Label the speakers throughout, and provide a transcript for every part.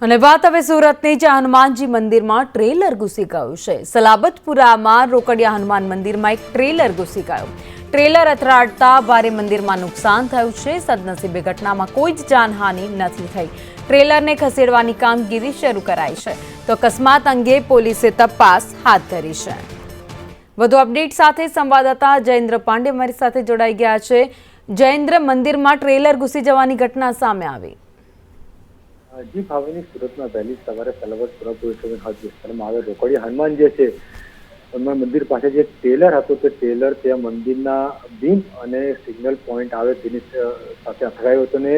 Speaker 1: અને વાત હવે સુરતની જ્યાં હનુમાનજી મંદિરમાં ટ્રેલર ઘૂસી ગયું છે। સલાબતપુરામાં રોકડિયા હનુમાન મંદિરમાં એક ટ્રેલર ઘૂસી ગયું। ટ્રેલર અથડાતા ભારે મંદિરમાં નુકસાન થયું છે। સદનસીબે ઘટનામાં કોઈ જ જાનહાનિ નથી થઈ। ટ્રેલરને ખસેડવાની કામગીરી શરૂ કરાઈ છે, તો અકસ્માત અંગે પોલીસે તપાસ હાથ ધરી છે। વધુ અપડેટ સાથે સંવાદદાતા જયેન્દ્ર પાંડે અમારી સાથે જોડાઈ ગયા છે। જયેન્દ્ર, મંદિરમાં ટ્રેલર ઘૂસી જવાની ઘટના સામે આવી।
Speaker 2: जी भावनी सूरत में वહેલી સવારે સલાબતપુરા પોલીસ સ્ટેશન હદ વિસ્તારમાં આવેલ રોકડિયા હનુમાન જે છે હનુમાન મંદિર પાસે જે ટ્રેલર હતું તે ટ્રેલર ત્યાં મંદિરના બીમ અને સિગ્નલ પોઈન્ટ આવે તેની સાથે અથડાયું હતું અને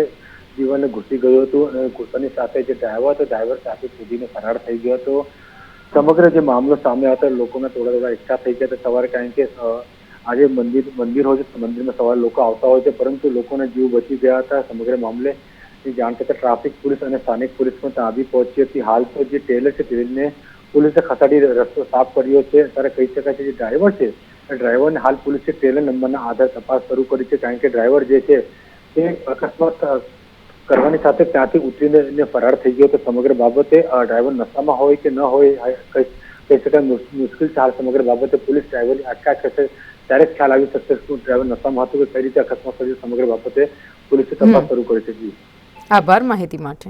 Speaker 2: દીવાલને ઘૂસી ગયું હતું અને ઘૂસવાની સાથે જે ડ્રાઈવર હતો ડ્રાઈવર સાથે કૂદીને ફરાર થઈ ગયો હતો। સમગ્ર જે મામલો સામે આવતા લોકોના થોડા એકઠા થઈ ગયા હતા સવારે, કારણ કે આજે મંદિર હોય છે મંદિરમાં સવારે લોકો આવતા હોય છે, પરંતુ લોકોના જીવ બચી ગયા હતા। સમગ્ર મામલે જાણ કરતા ટ્રાફિક પોલીસ અને સ્થાનિક પોલીસ પણ ત્યાં આવી પહોંચી હતી। હાલ તો જે ટ્રેલર છે ટ્રેલરને પોલીસે ખસાડી રસ્તો સાફ કર્યો છે। ત્યારે કહી શકાય છે જે ડ્રાઈવર છે ડ્રાઈવરને હાલ પોલીસે ટ્રેલર નંબરના આધારે તપાસ શરૂ કરી છે, કારણ કે ડ્રાઈવર જે છે તે અકસ્માત કરવાની સાથે ત્યાંથી ઉતરીને ફરાર થઈ ગયો। તો સમગ્ર બાબતે ડ્રાઈવર નશામાં હોય કે ન હોય કહી શકાય મુશ્કેલ છે। હાલ સમગ્ર બાબતે પોલીસ ડ્રાઈવરની અટકાયત કરશે ત્યારે જ ખ્યાલ આવી શકશે શું ડ્રાઈવર નશામાં હતો કે કઈ રીતે અકસ્માત થયો। સમગ્ર બાબતે પોલીસે તપાસ શરૂ કરી છે।
Speaker 1: આભાર માહિતી માટે।